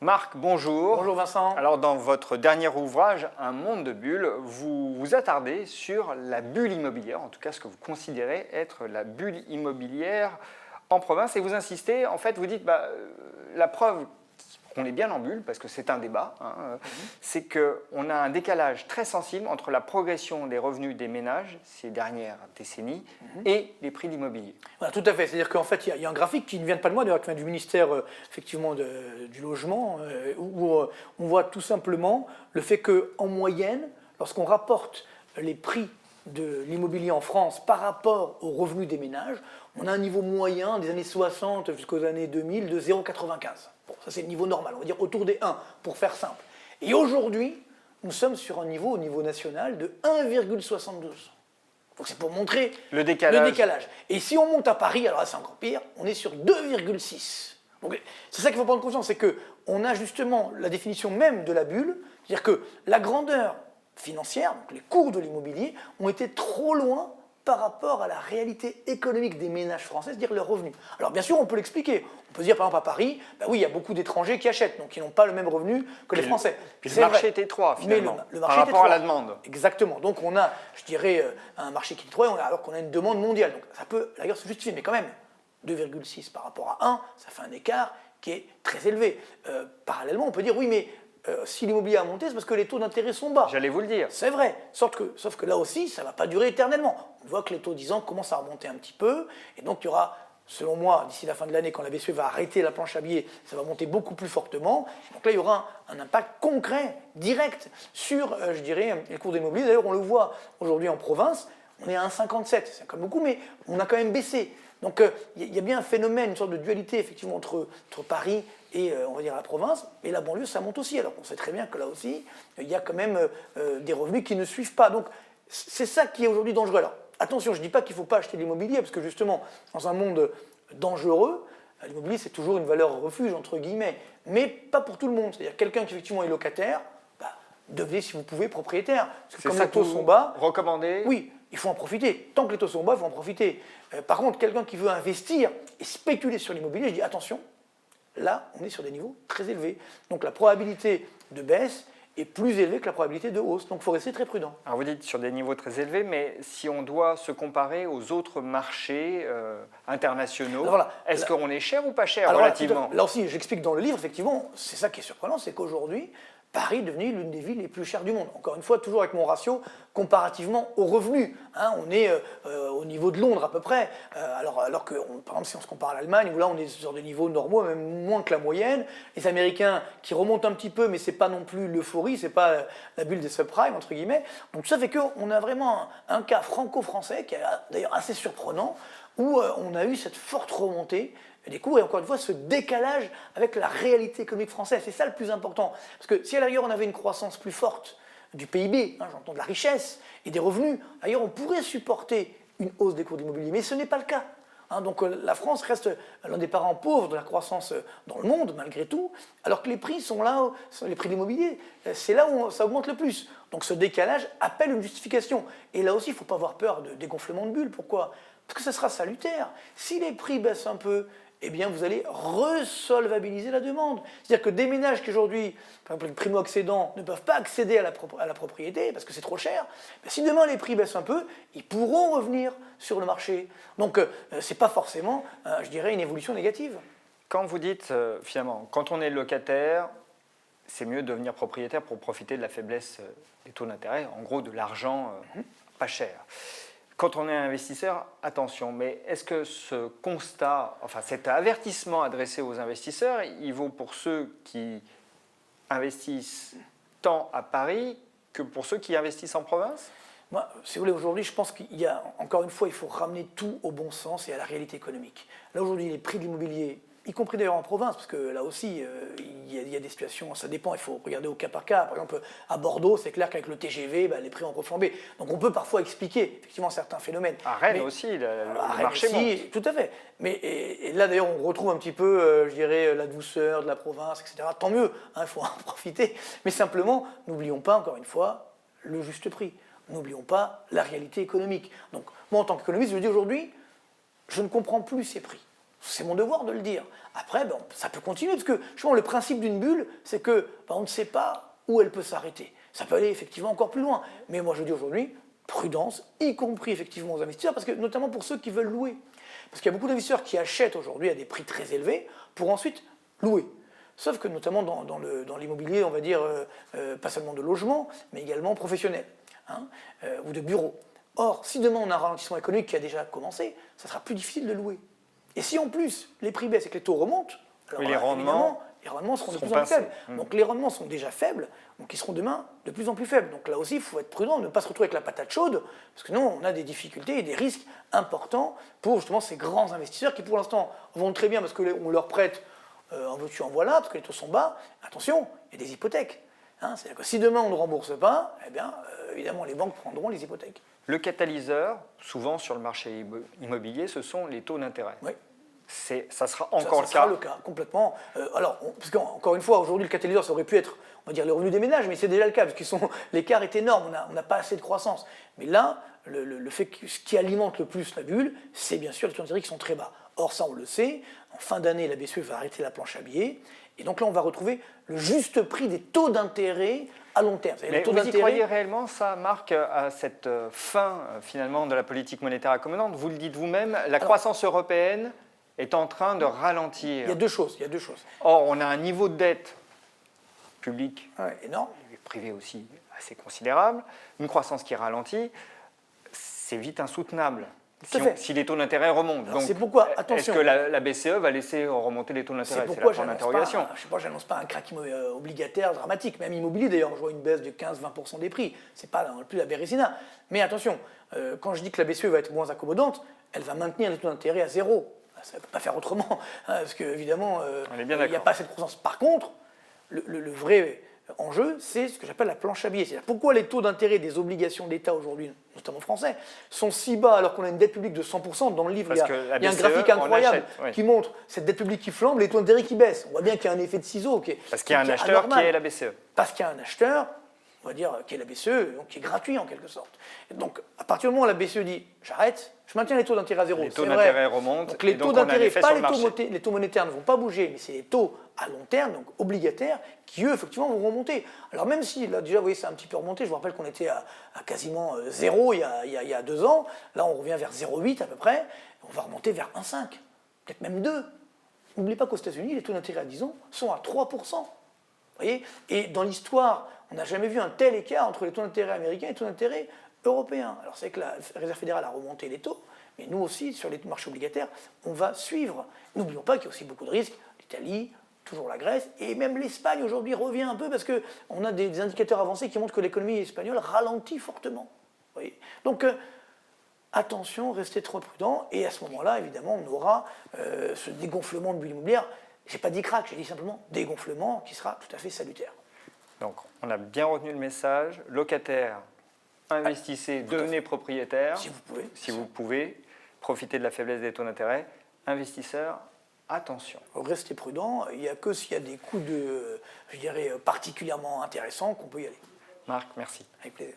Marc, bonjour. Bonjour Vincent. Alors dans votre dernier ouvrage, Un monde de bulles, vous vous attardez sur la bulle immobilière, en tout cas ce que vous considérez être la bulle immobilière en province, et vous insistez, en fait vous dites, la preuve qu'on est bien en bulle, parce que c'est un débat, c'est qu'on a un décalage très sensible entre la progression des revenus des ménages ces dernières décennies et les prix de l'immobilier. Voilà, tout à fait. C'est-à-dire qu'en fait, il y a un graphique qui ne vient pas de moi, d'ailleurs, qui vient du ministère effectivement du logement, où on voit tout simplement le fait qu'en moyenne, lorsqu'on rapporte les prix de l'immobilier en France par rapport aux revenus des ménages, on a un niveau moyen des années 60 jusqu'aux années 2000 de 0,95. Bon, ça c'est le niveau normal, on va dire autour des 1, pour faire simple. Et aujourd'hui, nous sommes sur un niveau, au niveau national, de 1,72. Donc c'est pour montrer le décalage. Et si on monte à Paris, alors là c'est encore pire, on est sur 2,6. Donc c'est ça qu'il faut prendre conscience, c'est qu'on a justement la définition même de la bulle, c'est-à-dire que la grandeur financière, donc les cours de l'immobilier, ont été trop loin par rapport à la réalité économique des ménages français, c'est-à-dire leurs revenus. Alors bien sûr, on peut l'expliquer. On peut se dire par exemple à Paris, oui, il y a beaucoup d'étrangers qui achètent, donc ils n'ont pas le même revenu que les Français. Puis le marché est étroit finalement, mais le marché par rapport à la demande. Exactement. Donc on a, je dirais, un marché qui est étroit alors qu'on a une demande mondiale. Donc ça peut d'ailleurs se justifier, mais quand même, 2,6 par rapport à 1, ça fait un écart qui est très élevé. Parallèlement, on peut dire, oui, mais si l'immobilier a monté, c'est parce que les taux d'intérêt sont bas. J'allais vous le dire. C'est vrai, sauf que là aussi, ça ne va pas durer éternellement. On voit que les taux 10 ans commencent à remonter un petit peu, et donc il y aura, selon moi, d'ici la fin de l'année, quand la BCE va arrêter la planche à billets, ça va monter beaucoup plus fortement. Donc là, il y aura un impact concret, direct, sur, je dirais, les cours de l'immobilier. D'ailleurs, on le voit aujourd'hui en province, on est à 1,57, c'est quand même beaucoup, mais on a quand même baissé. Donc il y a bien un phénomène, une sorte de dualité effectivement entre Paris et on va dire la province, et la banlieue ça monte aussi. Alors on sait très bien que là aussi il y a quand même des revenus qui ne suivent pas. Donc c'est ça qui est aujourd'hui dangereux. Alors attention, je ne dis pas qu'il ne faut pas acheter de l'immobilier, parce que justement dans un monde dangereux, l'immobilier c'est toujours une valeur refuge entre guillemets, mais pas pour tout le monde. C'est-à-dire quelqu'un qui effectivement est locataire, devenez si vous pouvez propriétaire. Parce que comme les taux sont bas, recommandez. Oui, il faut en profiter. Tant que les taux sont bas, il faut en profiter. Par contre, quelqu'un qui veut investir et spéculer sur l'immobilier, je dis attention, là, on est sur des niveaux très élevés. Donc la probabilité de baisse est plus élevée que la probabilité de hausse. Donc il faut rester très prudent. Alors vous dites sur des niveaux très élevés, mais si on doit se comparer aux autres marchés internationaux, est-ce qu'on est cher ou pas cher relativement? Là aussi, j'explique dans le livre, effectivement, c'est ça qui est surprenant, c'est qu'aujourd'hui, Paris est devenu l'une des villes les plus chères du monde. Encore une fois, toujours avec mon ratio comparativement aux revenus. On est au niveau de Londres à peu près. Alors que, par exemple, si on se compare à l'Allemagne, où là on est sur des niveaux normaux, même moins que la moyenne. Les Américains qui remontent un petit peu, mais c'est pas non plus l'euphorie, c'est pas la bulle des subprimes, entre guillemets. Donc ça fait qu'on a vraiment un cas franco-français qui est d'ailleurs assez surprenant, où on a eu cette forte remontée des cours, et encore une fois, ce décalage avec la réalité économique française. C'est ça le plus important. Parce que si à l'ailleurs on avait une croissance plus forte du PIB, j'entends de la richesse et des revenus, ailleurs on pourrait supporter une hausse des cours de l'immobilier, mais ce n'est pas le cas. Donc la France reste l'un des parents pauvres de la croissance dans le monde, malgré tout, alors que les prix sont là, les prix de l'immobilier, c'est là où ça augmente le plus. Donc ce décalage appelle une justification. Et là aussi, il ne faut pas avoir peur de dégonflement de bulles. Pourquoi ? Parce que ça sera salutaire. Si les prix baissent un peu, eh bien vous allez resolvabiliser la demande. C'est-à-dire que des ménages qui aujourd'hui, par exemple les primo-accédants, ne peuvent pas accéder à la propriété parce que c'est trop cher, si demain les prix baissent un peu, ils pourront revenir sur le marché. Donc ce n'est pas forcément, je dirais, une évolution négative. Quand vous dites, finalement, quand on est locataire, c'est mieux de devenir propriétaire pour profiter de la faiblesse des taux d'intérêt, en gros de l'argent pas cher. Quand on est investisseur, attention, mais est-ce que ce constat, enfin cet avertissement adressé aux investisseurs, il vaut pour ceux qui investissent tant à Paris que pour ceux qui investissent en province ? Moi, si vous voulez, aujourd'hui, je pense qu'il y a, encore une fois, il faut ramener tout au bon sens et à la réalité économique. Là, aujourd'hui, les prix de l'immobilier, y compris d'ailleurs en province, parce que là aussi, il y a des situations, ça dépend, il faut regarder au cas par cas. Par exemple, à Bordeaux, c'est clair qu'avec le TGV, les prix ont reflambé. Donc on peut parfois expliquer effectivement certains phénomènes. À Rennes aussi, le marché monte. Tout à fait. Mais et là d'ailleurs, on retrouve un petit peu, je dirais, la douceur de la province, etc. Tant mieux, il faut en profiter. Mais simplement, n'oublions pas, encore une fois, le juste prix. N'oublions pas la réalité économique. Donc moi, en tant qu'économiste, je dis aujourd'hui, je ne comprends plus ces prix. C'est mon devoir de le dire. Après, ben, ça peut continuer, parce que justement, le principe d'une bulle, c'est que ben, on ne sait pas où elle peut s'arrêter. Ça peut aller effectivement encore plus loin. Mais moi, je dis aujourd'hui, prudence, y compris effectivement aux investisseurs, parce que notamment pour ceux qui veulent louer. Parce qu'il y a beaucoup d'investisseurs qui achètent aujourd'hui à des prix très élevés pour ensuite louer. Sauf que notamment dans l'immobilier, on va dire, pas seulement de logement, mais également professionnel, hein, ou de bureaux. Or, si demain on a un ralentissement économique qui a déjà commencé, ça sera plus difficile de louer. Et si en plus les prix baissent et que les taux remontent, alors oui, là, les rendements seront de plus en plus faibles. Mmh. Donc les rendements sont déjà faibles, donc ils seront demain de plus en plus faibles. Donc là aussi, il faut être prudent, ne pas se retrouver avec la patate chaude, parce que non, on a des difficultés et des risques importants pour justement ces grands investisseurs qui pour l'instant vont très bien parce qu'on leur prête en veux-tu en voilà, parce que les taux sont bas. Attention, il y a des hypothèques. Hein, c'est-à-dire que si demain on ne rembourse pas, eh bien, évidemment, les banques prendront les hypothèques. Le catalyseur, souvent sur le marché immobilier, ce sont les taux d'intérêt. Oui. Ça sera encore ça sera le cas, complètement. Parce qu'encore une fois, aujourd'hui, le catalyseur, ça aurait pu être, on va dire, les revenus des ménages, mais c'est déjà le cas, parce que l'écart est énorme, on n'a pas assez de croissance. Mais là, le fait que ce qui alimente le plus la bulle, c'est bien sûr les taux d'intérêt qui sont très bas. Or, ça, on le sait, en fin d'année, la BCE va arrêter la planche à billets, et donc là, on va retrouver le juste prix des taux d'intérêt à long terme. Mais vous y croyez réellement, ça, Marc, à cette fin, finalement, de la politique monétaire accommodante? Vous le dites vous-même, la croissance européenne est en train de ralentir. Il y a deux choses. Or, on a un niveau de dette publique, énorme, et privée aussi, assez considérable, une croissance qui ralentit, c'est vite insoutenable. Si les taux d'intérêt remontent. Donc, c'est pourquoi, attention. Est-ce que la BCE va laisser remonter les taux d'intérêt? C'est pourquoi c'est la grande interrogation. Je n'annonce pas un crack obligataire dramatique, même immobilier d'ailleurs, je vois une baisse de 15-20% des prix. C'est pas non plus la Bérésina. Mais attention, quand je dis que la BCE va être moins accommodante, elle va maintenir les taux d'intérêt à zéro. Ça ne peut pas faire autrement, hein, parce qu'évidemment, il n'y a pas cette croissance. Par contre, le vrai enjeu, c'est ce que j'appelle la planche à billets. C'est-à-dire pourquoi les taux d'intérêt des obligations d'État aujourd'hui, notamment français, sont si bas alors qu'on a une dette publique de 100%. Dans le livre, il y a un graphique incroyable qui montre cette dette publique qui flambe, les taux d'intérêt qui baissent. On voit bien qu'il y a un effet de ciseau. Parce qu'il y a un acheteur qui est la BCE. Parce qu'il y a un acheteur, on va dire, qui est la BCE, donc qui est gratuit en quelque sorte. Et donc, à partir du moment où la BCE dit « j'arrête », je maintiens les taux d'intérêt à zéro. Les taux d'intérêt remontent. Donc les taux d'intérêt, pas les taux monétaires ne vont pas bouger, mais c'est les taux à long terme, donc obligataires, qui eux, effectivement, vont remonter. Alors même si, là déjà, vous voyez, c'est un petit peu remonté, je vous rappelle qu'on était à quasiment 0 il y a 2 ans, là on revient vers 0,8 à peu près, on va remonter vers 1,5, peut-être même 2. N'oubliez pas qu'aux États-Unis, les taux d'intérêt à 10 ans sont à 3%. Vous voyez ? Et dans l'histoire, on n'a jamais vu un tel écart entre les taux d'intérêt américains et les taux d'intérêt européens. Alors c'est que la Réserve fédérale a remonté les taux, mais nous aussi, sur les marchés obligataires, on va suivre. N'oublions pas qu'il y a aussi beaucoup de risques. L'Italie, toujours la Grèce, et même l'Espagne aujourd'hui revient un peu parce qu'on a des indicateurs avancés qui montrent que l'économie espagnole ralentit fortement. Vous voyez ? Donc attention, restez trop prudents, et à ce moment-là, évidemment, on aura ce dégonflement de bulle immobilière. Je n'ai pas dit crack, j'ai dit simplement dégonflement qui sera tout à fait salutaire. Donc, on a bien retenu le message. Locataires, investissez, devenez propriétaires. Si vous pouvez. Profitez de la faiblesse des taux d'intérêt. Investisseurs, attention. Restez prudents. Il n'y a que s'il y a des coups de, je dirais, particulièrement intéressants qu'on peut y aller. Marc, merci. Avec plaisir.